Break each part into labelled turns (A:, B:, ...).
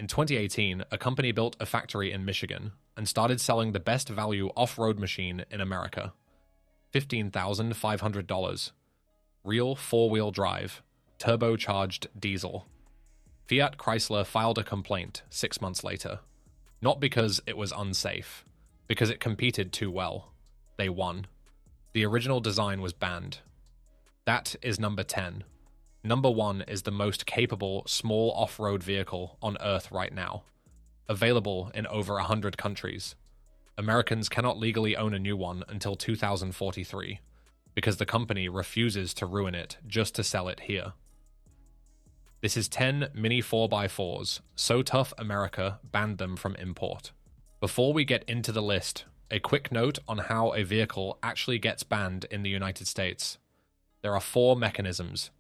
A: In 2018, a company built a factory in Michigan and started selling the best value off-road machine in America. $15,500. Real four-wheel drive, turbocharged diesel. Fiat-Chrysler filed a complaint 6 months later. Not because it was unsafe, because it competed too well. They won. The original design was banned. That is number 10. Number 1 is the most capable small off-road vehicle on Earth right now. Available in over 100 countries. Americans cannot legally own a new one until 2043, because the company refuses to ruin it just to sell it here. This is 10 Mini 4x4s, so tough America banned them from import. Before we get into the list, a quick note on how a vehicle actually gets banned in the United States. There are 4 mechanisms: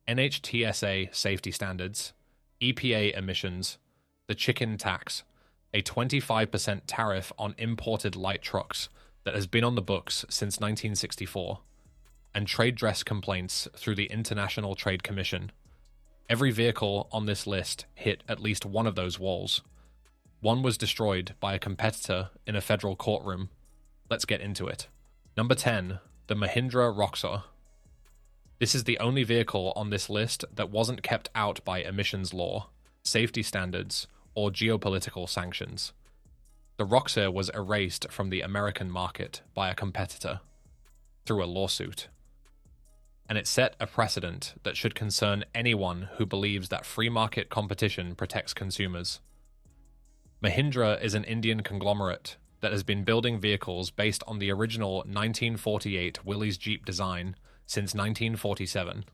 A: NHTSA safety standards, EPA emissions, the chicken tax, a 25% tariff on imported light trucks that has been on the books since 1964, and trade dress complaints through the International Trade Commission. Every vehicle on this list hit at least one of those walls. One was destroyed by a competitor in a federal courtroom. Let's get into it. Number 10, the Mahindra Roxor. This is the only vehicle on this list that wasn't kept out by emissions law, safety standards, or geopolitical sanctions. The Roxor was erased from the American market by a competitor through a lawsuit. And it set a precedent that should concern anyone who believes that free market competition protects consumers. Mahindra is an Indian conglomerate that has been building vehicles based on the original 1948 Willys Jeep design since 1947.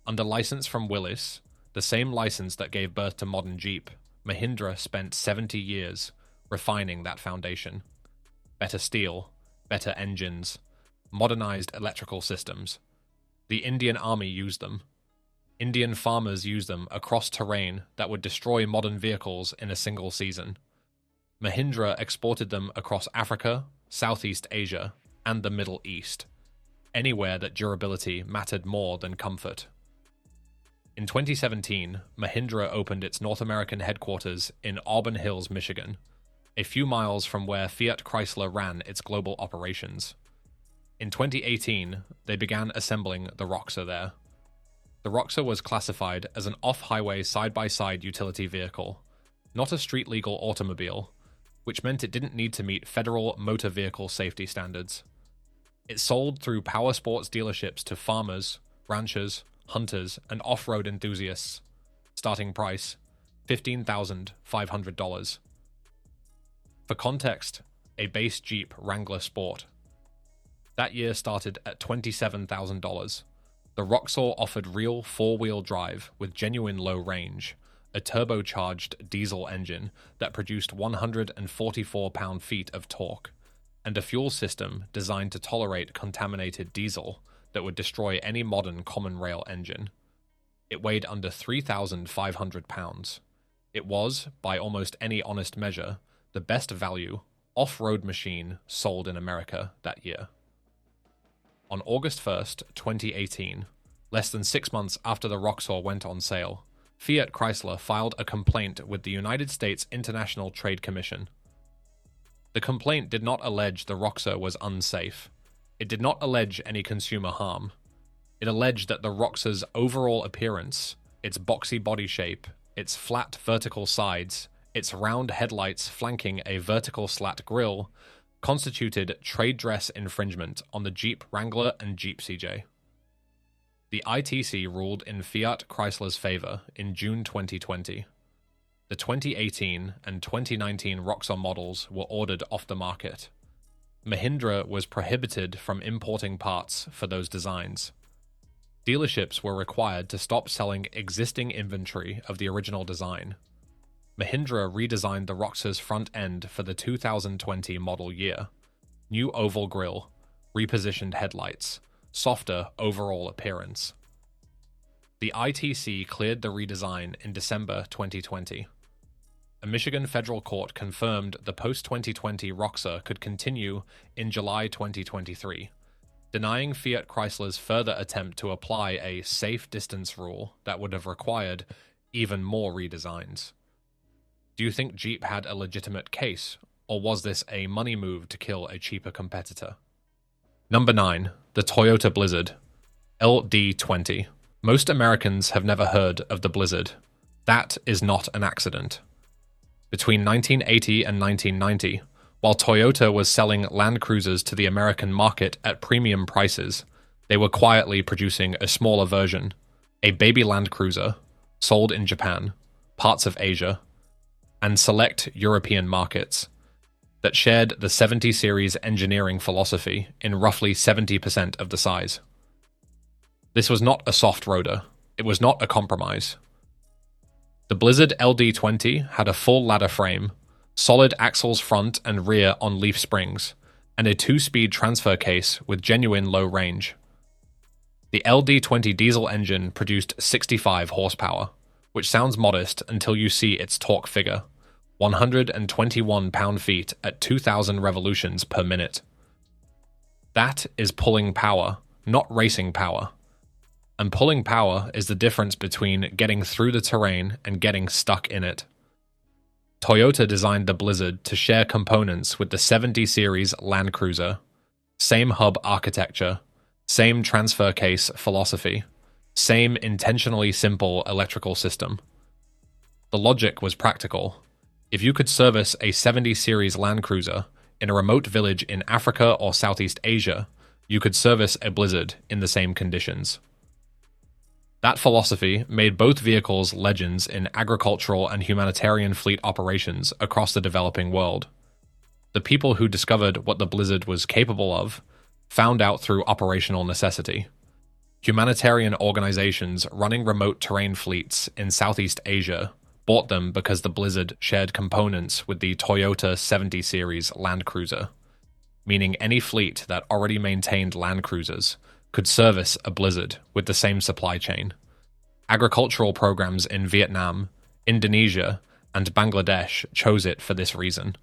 A: Under license from Willys, the same license that gave birth to modern Jeep, Mahindra spent 70 years refining that foundation. Better steel, better engines, modernized electrical systems. The Indian Army used them. Indian farmers used them across terrain that would destroy modern vehicles in a single season. Mahindra exported them across Africa, Southeast Asia, and the Middle East, anywhere that durability mattered more than comfort. In 2017, Mahindra opened its North American headquarters in Auburn Hills, Michigan, a few miles from where Fiat-Chrysler ran its global operations. In 2018, they began assembling the Roxor there. The Roxor was classified as an off-highway side-by-side utility vehicle, not a street-legal automobile, which meant it didn't need to meet federal motor vehicle safety standards. It sold through power sports dealerships to farmers, ranchers, hunters, and off-road enthusiasts. Starting price, $15,500. For context, a base Jeep Wrangler Sport. That year started at $27,000. The Roxor offered real four-wheel drive with genuine low range, a turbocharged diesel engine that produced 144 pound-feet of torque, and a fuel system designed to tolerate contaminated diesel that would destroy any modern common rail engine. It weighed under 3,500 pounds. It was, by almost any honest measure, the best value off-road machine sold in America that year. On August 1st, 2018, less than 6 months after the Roxor went on sale, Fiat-Chrysler filed a complaint with the United States International Trade Commission. The complaint did not allege the Roxor was unsafe. It did not allege any consumer harm. It alleged that the Roxor's overall appearance, its boxy body shape, its flat vertical sides, its round headlights flanking a vertical slat grille, constituted trade dress infringement on the Jeep Wrangler and Jeep CJ. The ITC ruled in Fiat-Chrysler's favor in June 2020. The 2018 and 2019 Roxor models were ordered off the market. Mahindra was prohibited from importing parts for those designs. Dealerships were required to stop selling existing inventory of the original design. Mahindra redesigned the Roxor's front end for the 2020 model year. New oval grille, repositioned headlights, softer overall appearance. The ITC cleared the redesign in December 2020. A Michigan federal court confirmed the post-2020 Roxor could continue in July 2023, denying Fiat-Chrysler's further attempt to apply a safe distance rule that would have required even more redesigns. Do you think Jeep had a legitimate case, or was this a money move to kill a cheaper competitor? Number 9. The Toyota Blizzard LD20. Most Americans have never heard of the Blizzard. That is not an accident. Between 1980 and 1990, while Toyota was selling Land Cruisers to the American market at premium prices, they were quietly producing a smaller version, a baby Land Cruiser, sold in Japan, parts of Asia, and select European markets, that shared the 70 series engineering philosophy in roughly 70% of the size. This was not a soft roader. It was not a compromise. The Blizzard LD20 had a full ladder frame, solid axles front and rear on leaf springs, and a 2-speed transfer case with genuine low range. The LD20 diesel engine produced 65 horsepower, which sounds modest until you see its torque figure, 121 pound-feet at 2,000 revolutions per minute. That is pulling power, not racing power. And pulling power is the difference between getting through the terrain and getting stuck in it. Toyota designed the Blizzard to share components with the 70 series Land Cruiser. Same hub architecture, same transfer case philosophy, same intentionally simple electrical system. The logic was practical. If you could service a 70 series Land Cruiser in a remote village in Africa or Southeast Asia, you could service a Blizzard in the same conditions. That philosophy made both vehicles legends in agricultural and humanitarian fleet operations across the developing world. The people who discovered what the Blizzard was capable of found out through operational necessity. Humanitarian organizations running remote terrain fleets in Southeast Asia bought them because the Blizzard shared components with the Toyota 70 series Land Cruiser, meaning any fleet that already maintained Land Cruisers could service a Blizzard with the same supply chain. Agricultural programs in Vietnam, Indonesia, and Bangladesh chose it for this reason.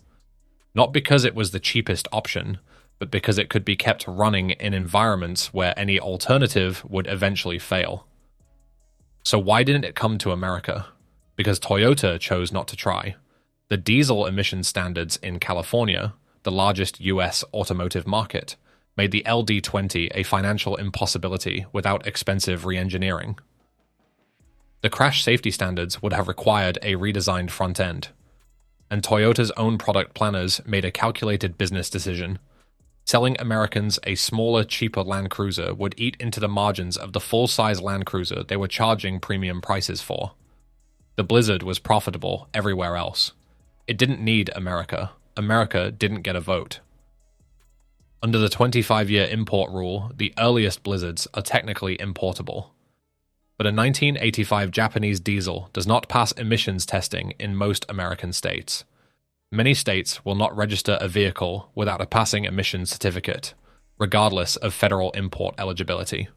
A: Not because it was the cheapest option, but because it could be kept running in environments where any alternative would eventually fail. So why didn't it come to America? Because Toyota chose not to try. The diesel emission standards in California, the largest US automotive market, made the LD20 a financial impossibility without expensive re-engineering. The crash safety standards would have required a redesigned front end, and Toyota's own product planners made a calculated business decision. Selling Americans a smaller, cheaper Land Cruiser would eat into the margins of the full-size Land Cruiser they were charging premium prices for. The Blizzard was profitable everywhere else. It didn't need America. America didn't get a vote. Under the 25-year import rule, the earliest Blizzards are technically importable. But a 1985 Japanese diesel does not pass emissions testing in most American states. Many states will not register a vehicle without a passing emissions certificate, regardless of federal import eligibility.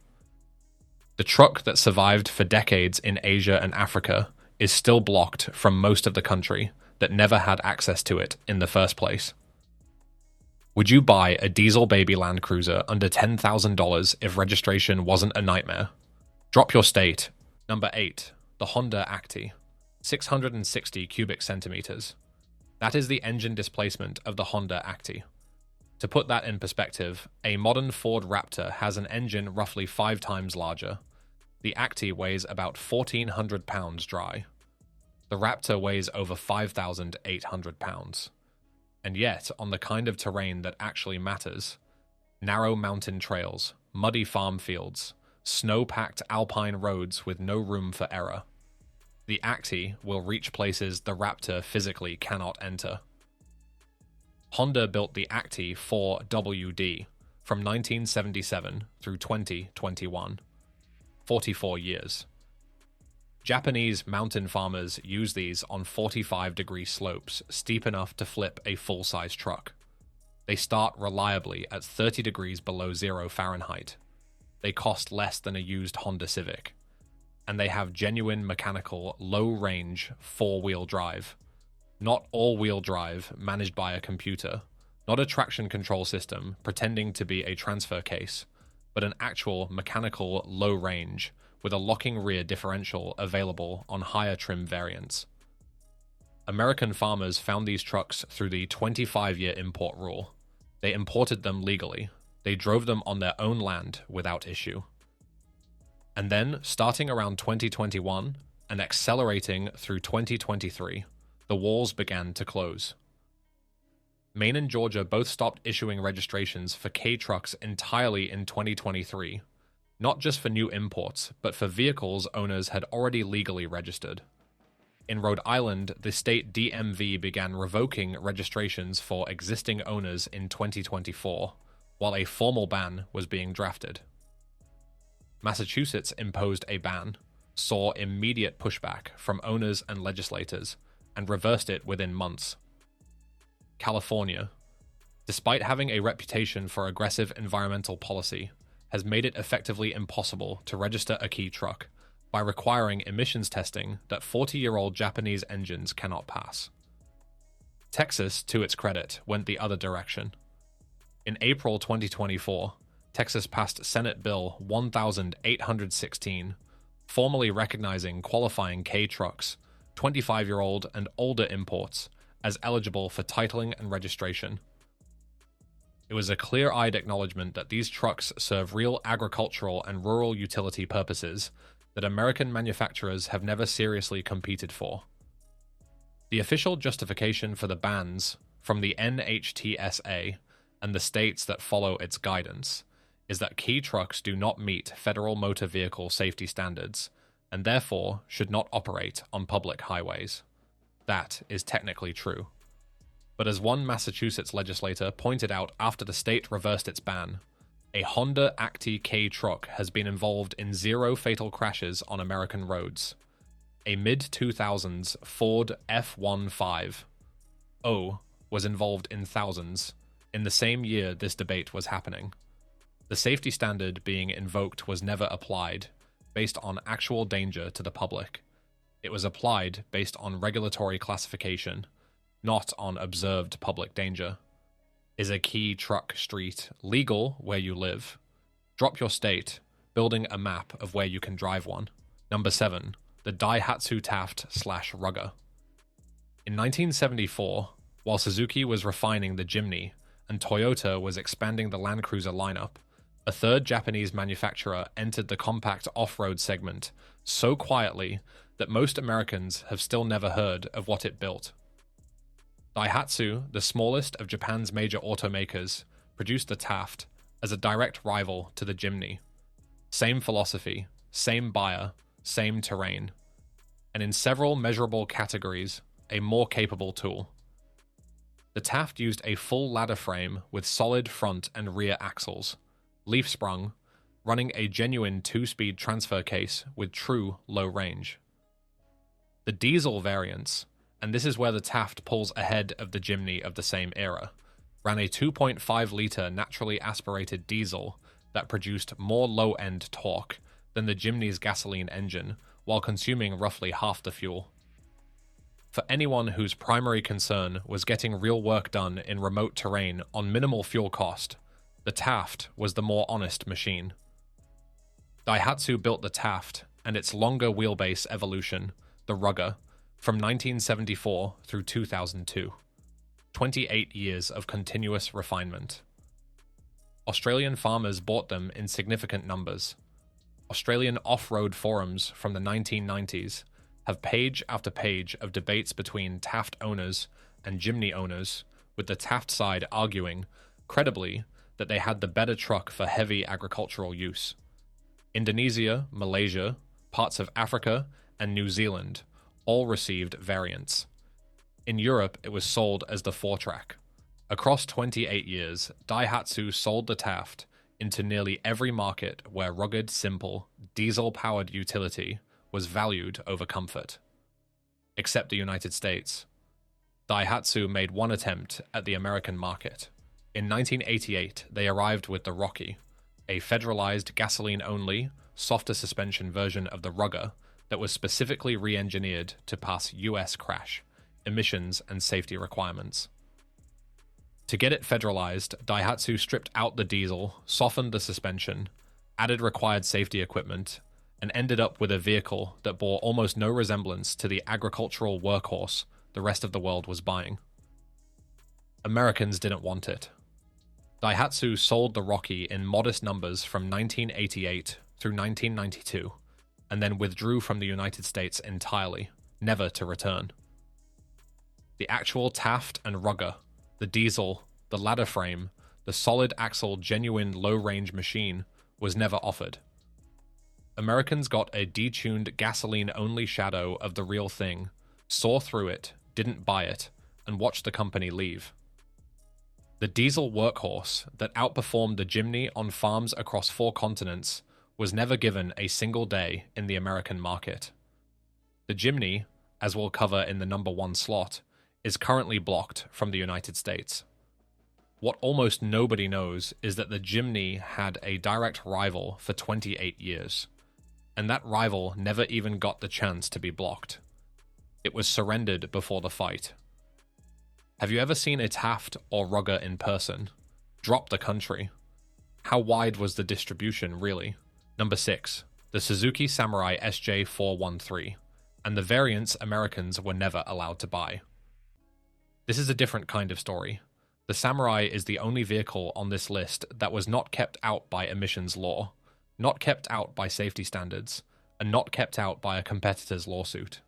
A: The truck that survived for decades in Asia and Africa is still blocked from most of the country that never had access to it in the first place. Would you buy a diesel baby Land Cruiser under $10,000 if registration wasn't a nightmare? Drop your state. Number 8. The Honda Acty. 660 cubic centimeters. That is the engine displacement of the Honda Acty. To put that in perspective, a modern Ford Raptor has an engine roughly 5 times larger. The Acty weighs about 1,400 pounds dry. The Raptor weighs over 5,800 pounds. And yet, on the kind of terrain that actually matters, narrow mountain trails, muddy farm fields, snow-packed alpine roads with no room for error, the Acty will reach places the Raptor physically cannot enter. Honda built the Acty 4WD from 1977 through 2021. 44 years. Japanese mountain farmers use these on 45-degree slopes steep enough to flip a full-size truck. They start reliably at 30 degrees below 0 Fahrenheit. They cost less than a used Honda Civic. And they have genuine mechanical, low-range, 4-wheel drive. Not all-wheel drive managed by a computer, not a traction control system pretending to be a transfer case, but an actual mechanical low-range with a locking rear differential available on higher trim variants. American farmers found these trucks through the 25-year import rule. They imported them legally. They drove them on their own land without issue. And then, starting around 2021 and accelerating through 2023, the walls began to close. Maine and Georgia both stopped issuing registrations for K trucks entirely in 2023, not just for new imports, but for vehicles owners had already legally registered. In Rhode Island, the state DMV began revoking registrations for existing owners in 2024, while a formal ban was being drafted. Massachusetts imposed a ban, saw immediate pushback from owners and legislators, and reversed it within months. California, despite having a reputation for aggressive environmental policy, has made it effectively impossible to register a kei truck by requiring emissions testing that 40-year-old Japanese engines cannot pass. Texas, to its credit, went the other direction. In April 2024, Texas passed Senate Bill 1816, formally recognizing qualifying K trucks, 25-year-old and older imports, as eligible for titling and registration. It was a clear-eyed acknowledgement that these trucks serve real agricultural and rural utility purposes that American manufacturers have never seriously competed for. The official justification for the bans from the NHTSA and the states that follow its guidance is that kei trucks do not meet federal motor vehicle safety standards and therefore should not operate on public highways. That is technically true. But as one Massachusetts legislator pointed out after the state reversed its ban, a Honda Acty K truck has been involved in 0 fatal crashes on American roads. A mid-2000s Ford F-15 was involved in thousands in the same year this debate was happening. The safety standard being invoked was never applied based on actual danger to the public. It was applied based on regulatory classification, not on observed public danger. Is a kei truck street legal where you live? Drop your state, building a map of where you can drive one. Number 7. The Daihatsu Taft /Rugger. In 1974, while Suzuki was refining the Jimny and Toyota was expanding the Land Cruiser lineup, a third Japanese manufacturer entered the compact off-road segment so quietly that most Americans have still never heard of what it built. Daihatsu, the smallest of Japan's major automakers, produced the Taft as a direct rival to the Jimny. Same philosophy, same buyer, same terrain, and in several measurable categories, a more capable tool. The Taft used a full ladder frame with solid front and rear axles, leaf-sprung, running a genuine 2-speed transfer case with true low range. The diesel variants, and this is where the Taft pulls ahead of the Jimny of the same era, ran a 2.5-litre naturally aspirated diesel that produced more low-end torque than the Jimny's gasoline engine while consuming roughly half the fuel. For anyone whose primary concern was getting real work done in remote terrain on minimal fuel cost, the Taft was the more honest machine. Daihatsu built the Taft and its longer wheelbase evolution, the Rugger, from 1974 through 2002. 28 years of continuous refinement. Australian farmers bought them in significant numbers. Australian off-road forums from the 1990s have page after page of debates between Taft owners and Jimny owners, with the Taft side arguing, credibly, that they had the better truck for heavy agricultural use. Indonesia, Malaysia, parts of Africa, and New Zealand all received variants. In Europe, it was sold as the 4-track. Across 28 years, Daihatsu sold the Taft into nearly every market where rugged, simple, diesel-powered utility was valued over comfort. Except the United States. Daihatsu made one attempt at the American market. In 1988, they arrived with the Rocky, a federalized gasoline-only, softer suspension version of the Rugger that was specifically re-engineered to pass US crash, emissions, and safety requirements. To get it federalized, Daihatsu stripped out the diesel, softened the suspension, added required safety equipment, and ended up with a vehicle that bore almost no resemblance to the agricultural workhorse the rest of the world was buying. Americans didn't want it. Daihatsu sold the Rocky in modest numbers from 1988 through 1992, and then withdrew from the United States entirely, never to return. The actual Taft and Rugger, the diesel, the ladder frame, the solid axle genuine low-range machine was never offered. Americans got a detuned gasoline-only shadow of the real thing, saw through it, didn't buy it, and watched the company leave. The diesel workhorse that outperformed the Jimny on farms across 4 continents was never given a single day in the American market. The Jimny, as we'll cover in the number 1 slot, is currently blocked from the United States. What almost nobody knows is that the Jimny had a direct rival for 28 years, and that rival never even got the chance to be blocked. It was surrendered before the fight. Have you ever seen a Taft or Rugger in person? Drop the country. How wide was the distribution, really? Number 6, the Suzuki Samurai SJ413, and the variants Americans were never allowed to buy. This is a different kind of story. The Samurai is the only vehicle on this list that was not kept out by emissions law, not kept out by safety standards, and not kept out by a competitor's lawsuit.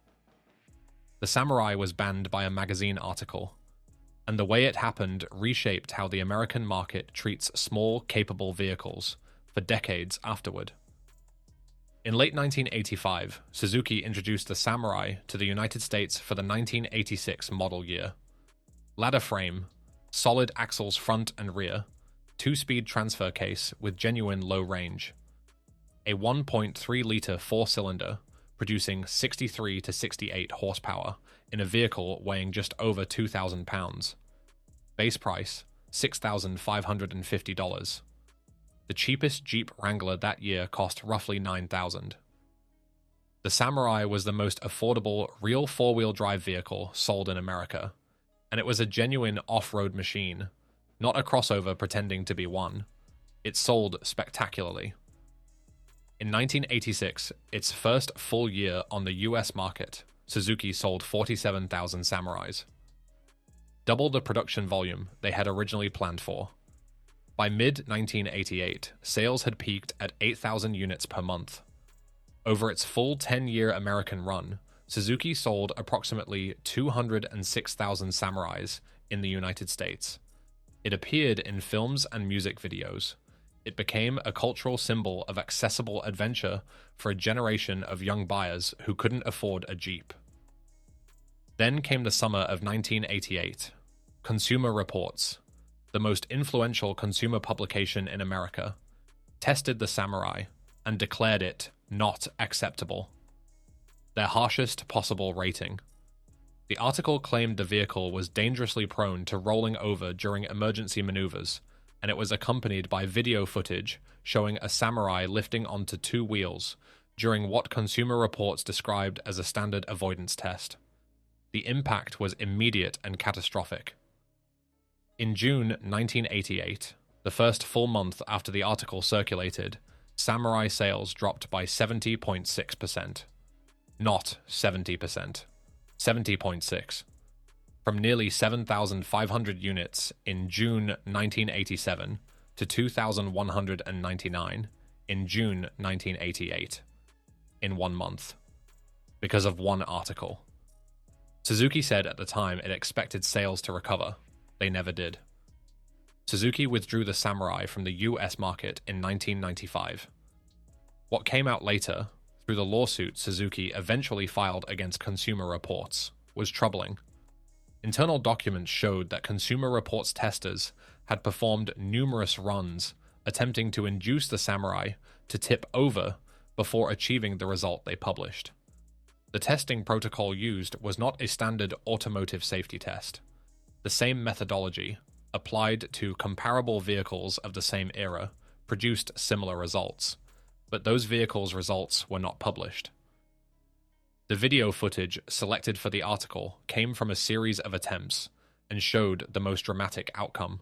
A: The Samurai was banned by a magazine article, and the way it happened reshaped how the American market treats small, capable vehicles for decades afterward. In late 1985, Suzuki introduced the Samurai to the United States for the 1986 model year. Ladder frame, solid axles front and rear, 2-speed transfer case with genuine low range. A 1.3-litre 4-cylinder, producing 63 to 68 horsepower in a vehicle weighing just over 2,000 pounds. Base price, $6,550. The cheapest Jeep Wrangler that year cost roughly $9,000. The Samurai was the most affordable real 4-wheel drive vehicle sold in America, and it was a genuine off-road machine, not a crossover pretending to be one. It sold spectacularly. In 1986, its first full year on the US market, Suzuki sold 47,000 Samurais. Double the production volume they had originally planned for. By mid-1988, sales had peaked at 8,000 units per month. Over its full 10-year American run, Suzuki sold approximately 206,000 Samurais in the United States. It appeared in films and music videos. It became a cultural symbol of accessible adventure for a generation of young buyers who couldn't afford a Jeep. Then came the summer of 1988. Consumer Reports, the most influential consumer publication in America, tested the Samurai and declared it not acceptable. Their harshest possible rating. The article claimed the vehicle was dangerously prone to rolling over during emergency maneuvers, and it was accompanied by video footage showing a Samurai lifting onto 2 wheels during what Consumer Reports described as a standard avoidance test. The impact was immediate and catastrophic. In June 1988, the first full month after the article circulated, Samurai sales dropped by 70.6%. Not 70%. 70.6%. From nearly 7,500 units in June 1987 to 2,199 in June 1988. In 1 month. Because of one article. Suzuki said at the time it expected sales to recover. They never did. Suzuki withdrew the Samurai from the US market in 1995. What came out later, through the lawsuit Suzuki eventually filed against Consumer Reports, was troubling. Internal documents showed that Consumer Reports testers had performed numerous runs attempting to induce the Samurai to tip over before achieving the result they published. The testing protocol used was not a standard automotive safety test. The same methodology, applied to comparable vehicles of the same era, produced similar results, but those vehicles' results were not published. The video footage selected for the article came from a series of attempts and showed the most dramatic outcome.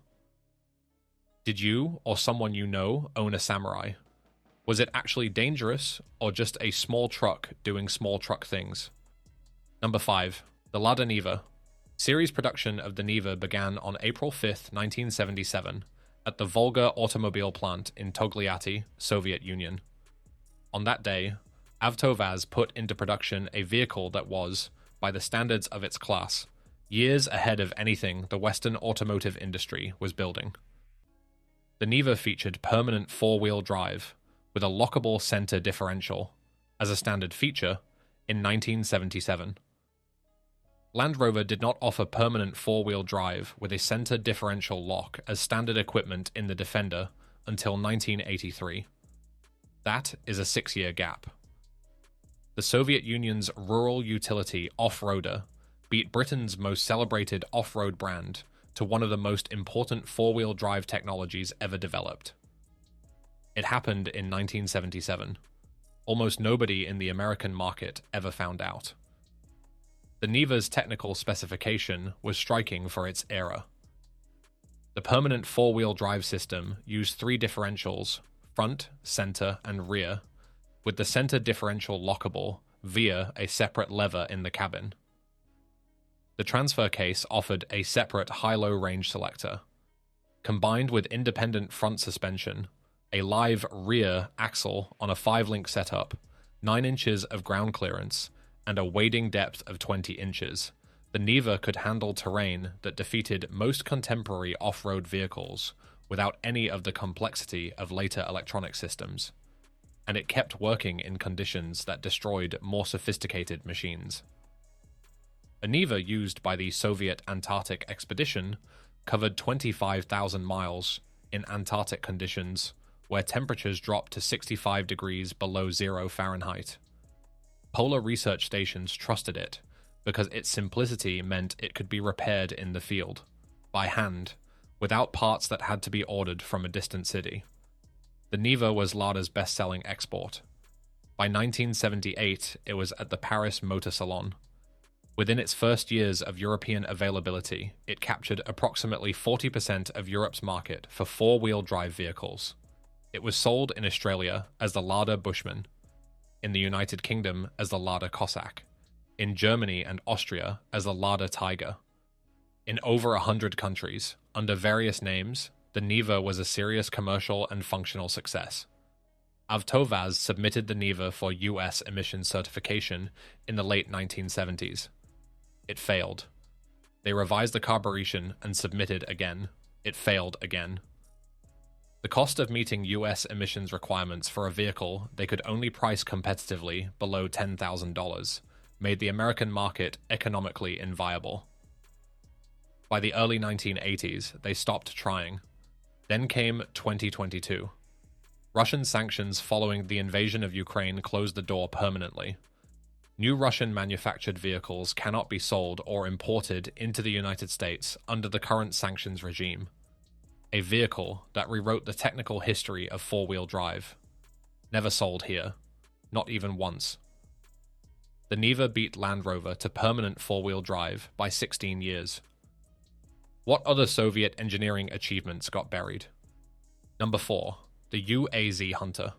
A: Did you or someone you know own a Samurai? Was it actually dangerous or just a small truck doing small truck things? Number 5. The Lada Niva, Series production of the Niva began on April 5, 1977, at the Volga automobile plant in Togliatti, Soviet Union. On that day, AvtoVAZ put into production a vehicle that was, by the standards of its class, years ahead of anything the Western automotive industry was building. The Niva featured permanent four-wheel drive with a lockable center differential as a standard feature in 1977. Land Rover did not offer permanent four-wheel drive with a center differential lock as standard equipment in the Defender until 1983. That is a 6-year gap. The Soviet Union's rural utility off-roader beat Britain's most celebrated off-road brand to one of the most important four-wheel drive technologies ever developed. It happened in 1977. Almost nobody in the American market ever found out. The Niva's technical specification was striking for its era. The permanent four-wheel drive system used 3 differentials, front, center, and rear, with the center differential lockable via a separate lever in the cabin. The transfer case offered a separate high-low range selector. Combined with independent front suspension, a live rear axle on a 5-link setup, 9 inches of ground clearance, and a wading depth of 20 inches, the Niva could handle terrain that defeated most contemporary off-road vehicles without any of the complexity of later electronic systems, and it kept working in conditions that destroyed more sophisticated machines. A Niva used by the Soviet Antarctic expedition covered 25,000 miles in Antarctic conditions where temperatures dropped to 65 degrees below 0 Fahrenheit. Polar research stations trusted it because its simplicity meant it could be repaired in the field, by hand, without parts that had to be ordered from a distant city. The Niva was Lada's best-selling export. By 1978, it was at the Paris Motor Salon. Within its first years of European availability, it captured approximately 40% of Europe's market for four-wheel drive vehicles. It was sold in Australia as the Lada Bushman, in the United Kingdom as the Lada Cossack, in Germany and Austria as the Lada Tiger. In over 100 countries, under various names, the Niva was a serious commercial and functional success. AvtoVAZ submitted the Niva for US emissions certification in the late 1970s. It failed. They revised the carburation and submitted again. It failed again. The cost of meeting US emissions requirements for a vehicle they could only price competitively below $10,000 made the American market economically inviable. By the early 1980s, they stopped trying. Then came 2022. Russian sanctions following the invasion of Ukraine closed the door permanently. New Russian-manufactured vehicles cannot be sold or imported into the United States under the current sanctions regime. A vehicle that rewrote the technical history of four-wheel drive. Never sold here. Not even once. The Niva beat Land Rover to permanent four-wheel drive by 16 years. What other Soviet engineering achievements got buried? Number 4. The UAZ Hunter.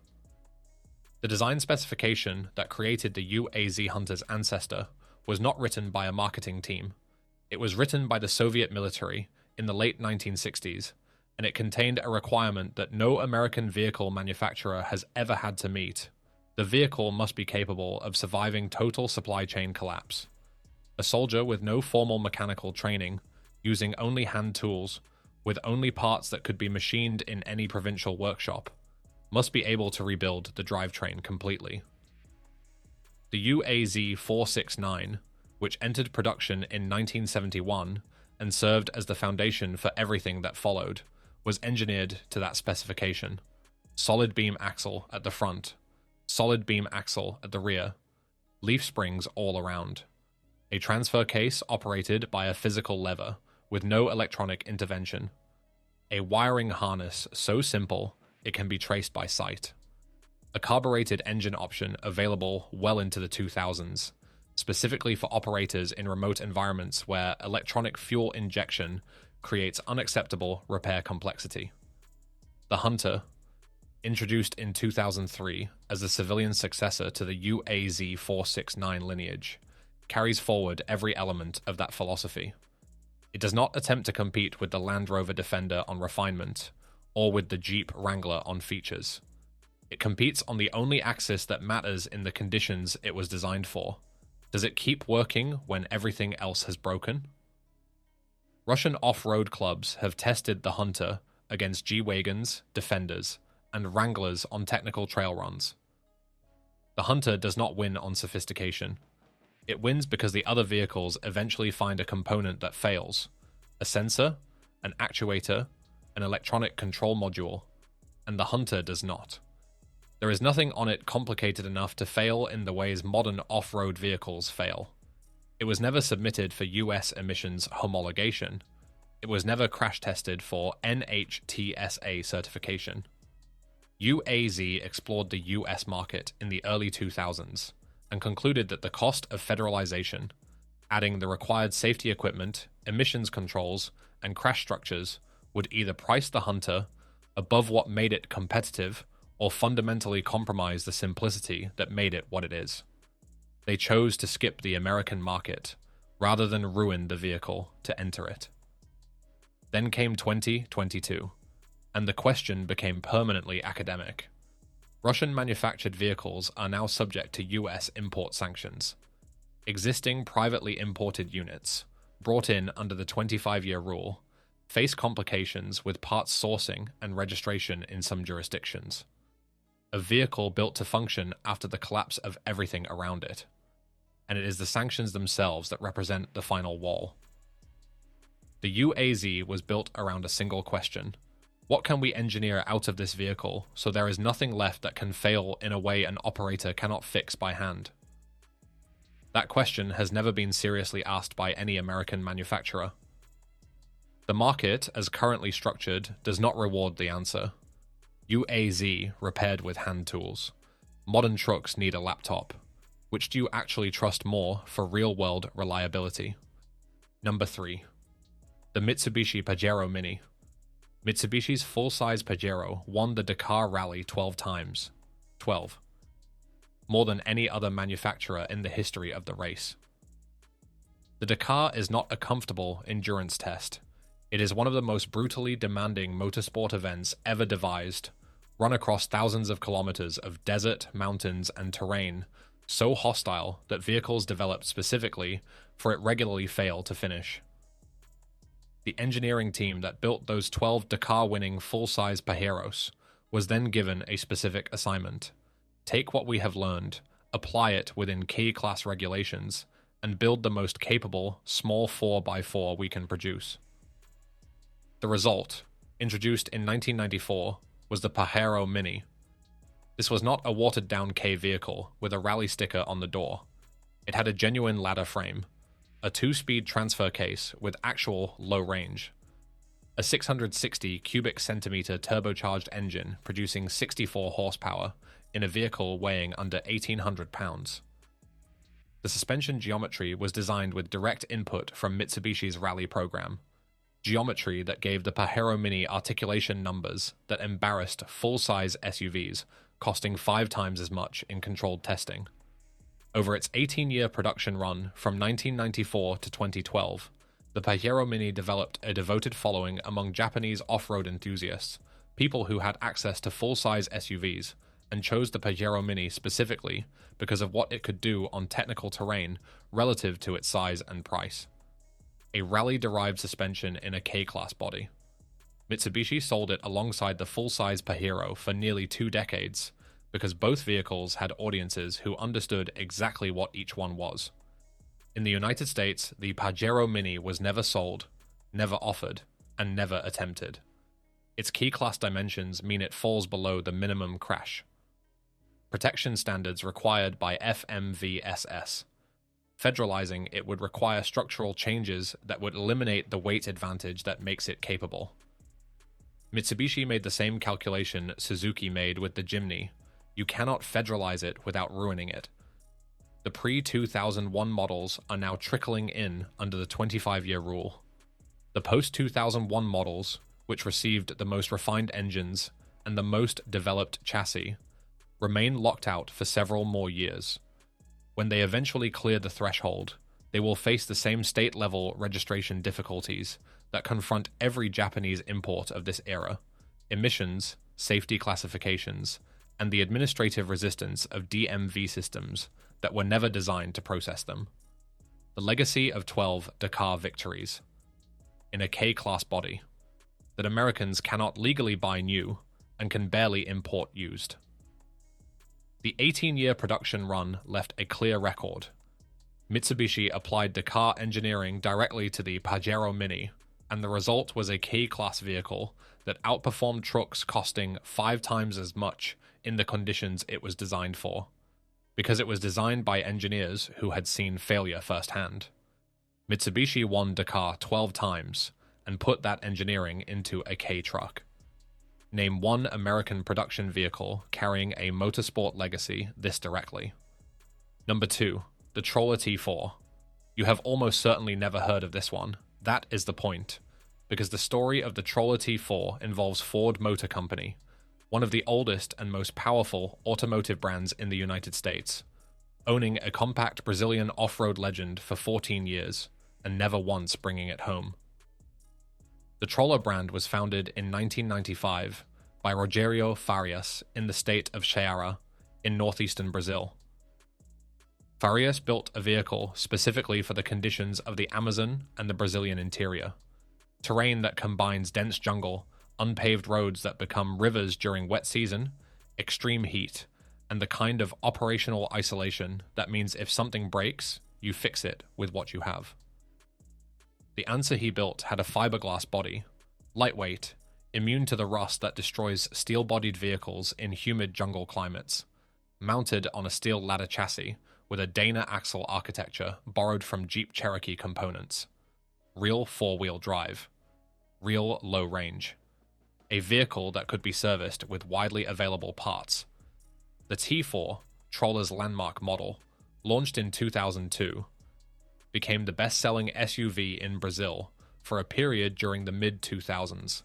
A: The design specification that created the UAZ Hunter's ancestor was not written by a marketing team. It was written by the Soviet military in the late 1960s, and it contained a requirement that no American vehicle manufacturer has ever had to meet. The vehicle must be capable of surviving total supply chain collapse. A soldier with no formal mechanical training, using only hand tools, with only parts that could be machined in any provincial workshop, must be able to rebuild the drivetrain completely. The UAZ 469, which entered production in 1971 and served as the foundation for everything that followed, was engineered to that specification. Solid beam axle at the front, solid beam axle at the rear, leaf springs all around. A transfer case operated by a physical lever, with no electronic intervention. A wiring harness so simple it can be traced by sight. A carbureted engine option available well into the 2000s, specifically for operators in remote environments where electronic fuel injection creates unacceptable repair complexity. The Hunter, introduced in 2003 as the civilian successor to the UAZ 469 lineage, carries forward every element of that philosophy. It does not attempt to compete with the Land Rover Defender on refinement, or with the Jeep Wrangler on features. It competes on the only axis that matters in the conditions it was designed for. Does it keep working when everything else has broken? Russian off-road clubs have tested the Hunter against G-Wagons, Defenders, and Wranglers on technical trail runs. The Hunter does not win on sophistication. It wins because the other vehicles eventually find a component that fails: a sensor, an actuator, an electronic control module, and the Hunter does not. There is nothing on it complicated enough to fail in the ways modern off-road vehicles fail. It was never submitted for US emissions homologation. It was never crash tested for NHTSA certification. UAZ explored the US market in the early 2000s and concluded that the cost of federalization, adding the required safety equipment, emissions controls, and crash structures, would either price the Hunter above what made it competitive or fundamentally compromise the simplicity that made it what it is. They chose to skip the American market rather than ruin the vehicle to enter it. Then came 2022, and the question became permanently academic. Russian-manufactured vehicles are now subject to US import sanctions. Existing privately imported units, brought in under the 25-year rule, face complications with parts sourcing and registration in some jurisdictions. A vehicle built to function after the collapse of everything around it. And it is the sanctions themselves that represent the final wall. The UAZ was built around a single question: what can we engineer out of this vehicle so there is nothing left that can fail in a way an operator cannot fix by hand? That question has never been seriously asked by any American manufacturer. The market, as currently structured, does not reward the answer. UAZ repaired with hand tools. Modern trucks need a laptop. Which do you actually trust more for real-world reliability? Number 3. The Mitsubishi Pajero Mini. Mitsubishi's full-size Pajero won the Dakar Rally 12 times. 12. More than any other manufacturer in the history of the race. The Dakar is not a comfortable endurance test. It is one of the most brutally demanding motorsport events ever devised, run across thousands of kilometers of desert, mountains, and terrain so hostile that vehicles developed specifically for it regularly fail to finish. The engineering team that built those 12 Dakar-winning full-size Pajeros was then given a specific assignment: take what we have learned, apply it within kei-class regulations, and build the most capable small 4x4 we can produce. The result, introduced in 1994, was the Pajero Mini. This was not a watered-down K vehicle with a rally sticker on the door. It had a genuine ladder frame, a 2-speed transfer case with actual low range, a 660 cubic centimeter turbocharged engine producing 64 horsepower in a vehicle weighing under 1,800 pounds. The suspension geometry was designed with direct input from Mitsubishi's rally program, geometry that gave the Pajero Mini articulation numbers that embarrassed full-size SUVs, costing 5 times as much in controlled testing. Over its 18-year production run from 1994 to 2012, the Pajero Mini developed a devoted following among Japanese off-road enthusiasts, people who had access to full-size SUVs, and chose the Pajero Mini specifically because of what it could do on technical terrain relative to its size and price. A rally-derived suspension in a K-class body. Mitsubishi sold it alongside the full-size Pajero for nearly 2 decades, because both vehicles had audiences who understood exactly what each one was. In the United States, the Pajero Mini was never sold, never offered, and never attempted. Its kei-class dimensions mean it falls below the minimum crash protection standards required by FMVSS. Federalizing it would require structural changes that would eliminate the weight advantage that makes it capable. Mitsubishi made the same calculation Suzuki made with the Jimny. You cannot federalize it without ruining it. The pre-2001 models are now trickling in under the 25-year rule. The post-2001 models, which received the most refined engines and the most developed chassis, remain locked out for several more years. When they eventually clear the threshold, they will face the same state-level registration difficulties that confront every Japanese import of this era: emissions, safety classifications, and the administrative resistance of DMV systems that were never designed to process them. The legacy of 12 Dakar victories in a K-class body that Americans cannot legally buy new and can barely import used. The 18-year production run left a clear record. Mitsubishi applied Dakar engineering directly to the Pajero Mini, and the result was a K-class vehicle that outperformed trucks costing 5 times as much in the conditions it was designed for, because it was designed by engineers who had seen failure firsthand. Mitsubishi won Dakar 12 times and put that engineering into a K truck. Name one American production vehicle carrying a motorsport legacy this directly. Number 2, the Troller T4. You have almost certainly never heard of this one. That is the point, because the story of the Troller T4 involves Ford Motor Company, one of the oldest and most powerful automotive brands in the United States, owning a compact Brazilian off-road legend for 14 years and never once bringing it home. The Troller brand was founded in 1995 by Rogério Farias in the state of Ceará in northeastern Brazil. Farias built a vehicle specifically for the conditions of the Amazon and the Brazilian interior, terrain that combines dense jungle, unpaved roads that become rivers during wet season, extreme heat, and the kind of operational isolation that means if something breaks, you fix it with what you have. The answer he built had a fiberglass body, lightweight, immune to the rust that destroys steel-bodied vehicles in humid jungle climates, mounted on a steel ladder chassis with a Dana axle architecture borrowed from Jeep Cherokee components. Real four-wheel drive. Real low range. A vehicle that could be serviced with widely available parts. The T4, Troller's landmark model, launched in 2002, became the best-selling SUV in Brazil for a period during the mid-2000s.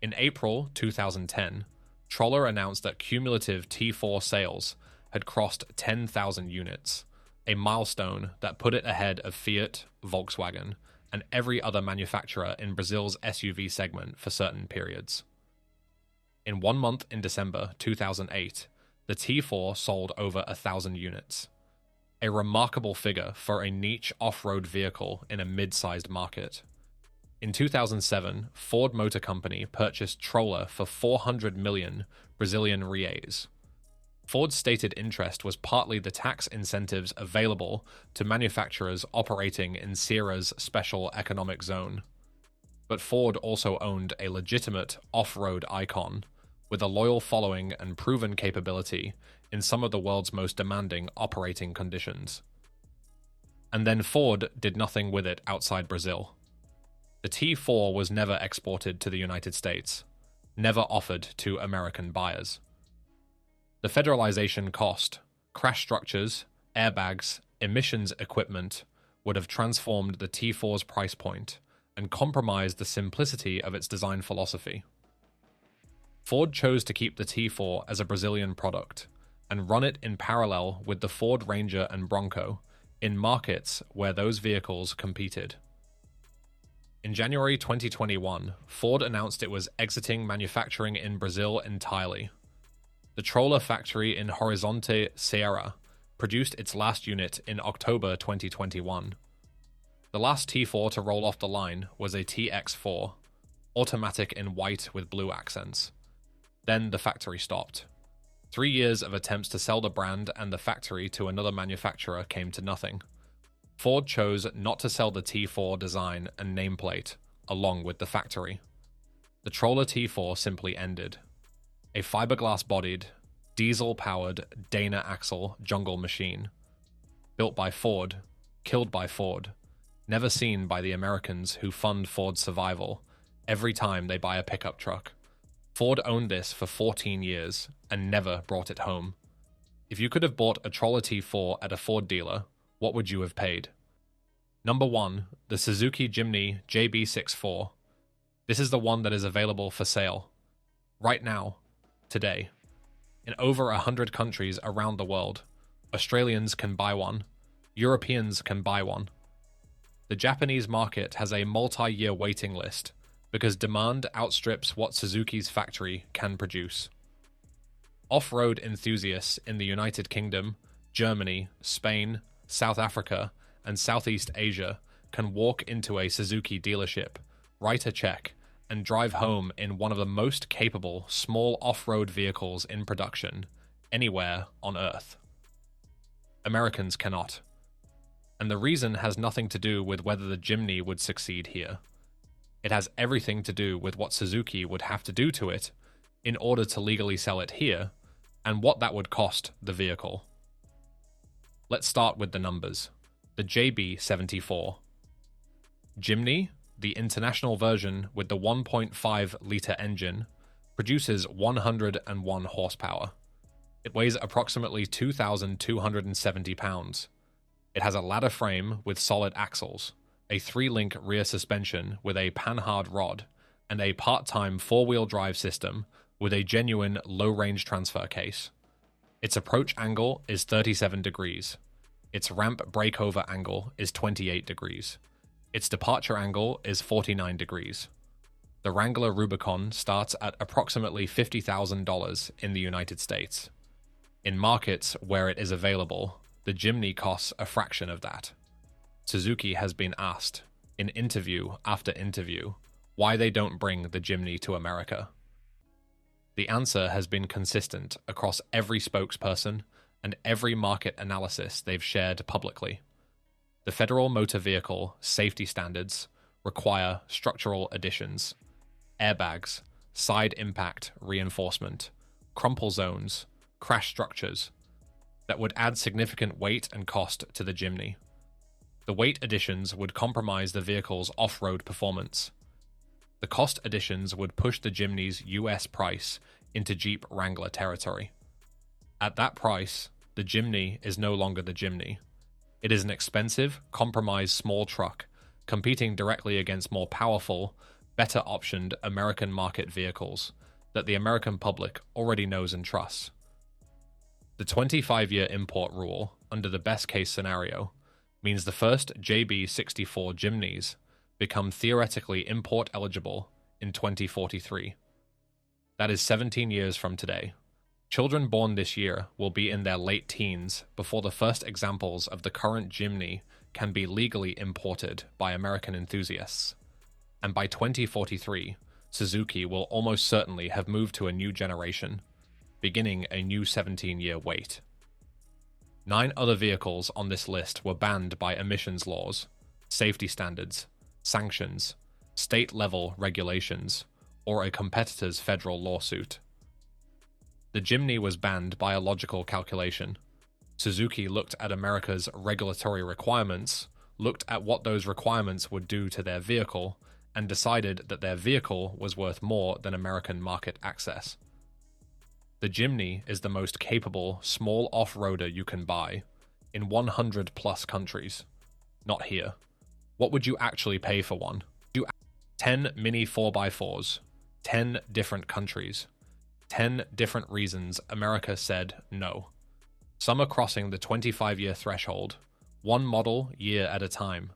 A: In April 2010, Troller announced that cumulative T4 sales had crossed 10,000 units, a milestone that put it ahead of Fiat, Volkswagen, and every other manufacturer in Brazil's SUV segment for certain periods. In 1 month in December 2008, the T4 sold over 1,000 units. A remarkable figure for a niche off-road vehicle in a mid-sized market. In 2007, Ford Motor Company purchased Troller for 400 million Brazilian reais. Ford's stated interest was partly the tax incentives available to manufacturers operating in Cearã's special economic zone. But Ford also owned a legitimate off-road icon with a loyal following and proven capability in some of the world's most demanding operating conditions. And then Ford did nothing with it outside Brazil. The T4 was never exported to the United States, never offered to American buyers. The federalization cost, crash structures, airbags, emissions equipment would have transformed the T4's price point and compromised the simplicity of its design philosophy. Ford chose to keep the T4 as a Brazilian product and run it in parallel with the Ford Ranger and Bronco in markets where those vehicles competed. In January 2021, Ford announced it was exiting manufacturing in Brazil entirely. The Troller factory in Horizonte, Ceará, produced its last unit in October 2021. The last T4 to roll off the line was a TX4, automatic in white with blue accents. Then the factory stopped. 3 years of attempts to sell the brand and the factory to another manufacturer came to nothing. Ford chose not to sell the T4 design and nameplate, along with the factory. The Troller T4 simply ended. A fiberglass-bodied, diesel-powered Dana axle jungle machine. Built by Ford, killed by Ford, never seen by the Americans who fund Ford's survival every time they buy a pickup truck. Ford owned this for 14 years and never brought it home. If you could have bought a Troller T4 at a Ford dealer, what would you have paid? Number 1, the Suzuki Jimny JB64. This is the one that is available for sale. Right now. Today. In over 100 countries around the world, Australians can buy one. Europeans can buy one. The Japanese market has a multi-year waiting list because demand outstrips what Suzuki's factory can produce. Off-road enthusiasts in the United Kingdom, Germany, Spain, South Africa, and Southeast Asia can walk into a Suzuki dealership, write a check, and drive home in one of the most capable small off-road vehicles in production anywhere on Earth. Americans cannot. And the reason has nothing to do with whether the Jimny would succeed here. It has everything to do with what Suzuki would have to do to it in order to legally sell it here, and what that would cost the vehicle. Let's start with the numbers. The JB64. Jimny, the international version with the 1.5-litre engine, produces 101 horsepower. It weighs approximately 2,270 pounds. It has a ladder frame with solid axles, a 3-link rear suspension with a panhard rod, and a part-time 4-wheel drive system with a genuine low-range transfer case. Its approach angle is 37 degrees. Its ramp breakover angle is 28 degrees. Its departure angle is 49 degrees. The Wrangler Rubicon starts at approximately $50,000 in the United States. In markets where it is available, the Jimny costs a fraction of that. Suzuki has been asked, in interview after interview, why they don't bring the Jimny to America. The answer has been consistent across every spokesperson and every market analysis they've shared publicly. The Federal Motor Vehicle safety standards require structural additions, airbags, side impact reinforcement, crumple zones, crash structures, that would add significant weight and cost to the Jimny. The weight additions would compromise the vehicle's off-road performance. The cost additions would push the Jimny's US price into Jeep Wrangler territory. At that price, the Jimny is no longer the Jimny. It is an expensive, compromised small truck, competing directly against more powerful, better optioned American market vehicles that the American public already knows and trusts. The 25-year import rule, under the best-case scenario, means the first JB64 Jimnys become theoretically import-eligible in 2043. That is 17 years from today. Children born this year will be in their late teens before the first examples of the current Jimny can be legally imported by American enthusiasts. And by 2043, Suzuki will almost certainly have moved to a new generation, beginning a new 17-year wait. 9 other vehicles on this list were banned by emissions laws, safety standards, sanctions, state-level regulations, or a competitor's federal lawsuit. The Jimny was banned by a logical calculation. Suzuki looked at America's regulatory requirements, looked at what those requirements would do to their vehicle, and decided that their vehicle was worth more than American market access. The Jimny is the most capable small off-roader you can buy, in 100+ countries. Not here. What would you actually pay for one? 10 mini 4x4s, 10 different countries, 10 different reasons America said no. Some are crossing the 25-year threshold, one model year at a time.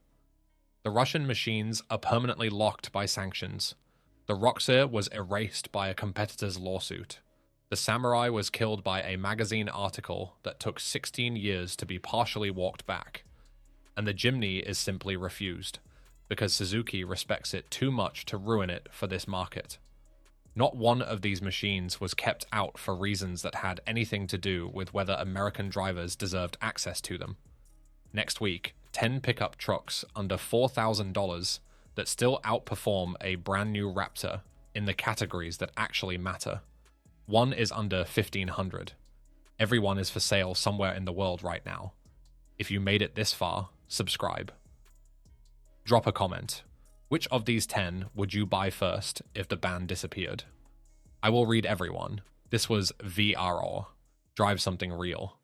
A: The Russian machines are permanently locked by sanctions. The Roxor was erased by a competitor's lawsuit. The Samurai was killed by a magazine article that took 16 years to be partially walked back. And the Jimny is simply refused, because Suzuki respects it too much to ruin it for this market. Not one of these machines was kept out for reasons that had anything to do with whether American drivers deserved access to them. Next week, 10 pickup trucks under $4,000 that still outperform a brand new Raptor in the categories that actually matter. One is under $1,500. Everyone is for sale somewhere in the world right now. If you made it this far, subscribe. Drop a comment. Which of these 10 would you buy first if the ban disappeared? I will read everyone. This was VROOR. Drive something real.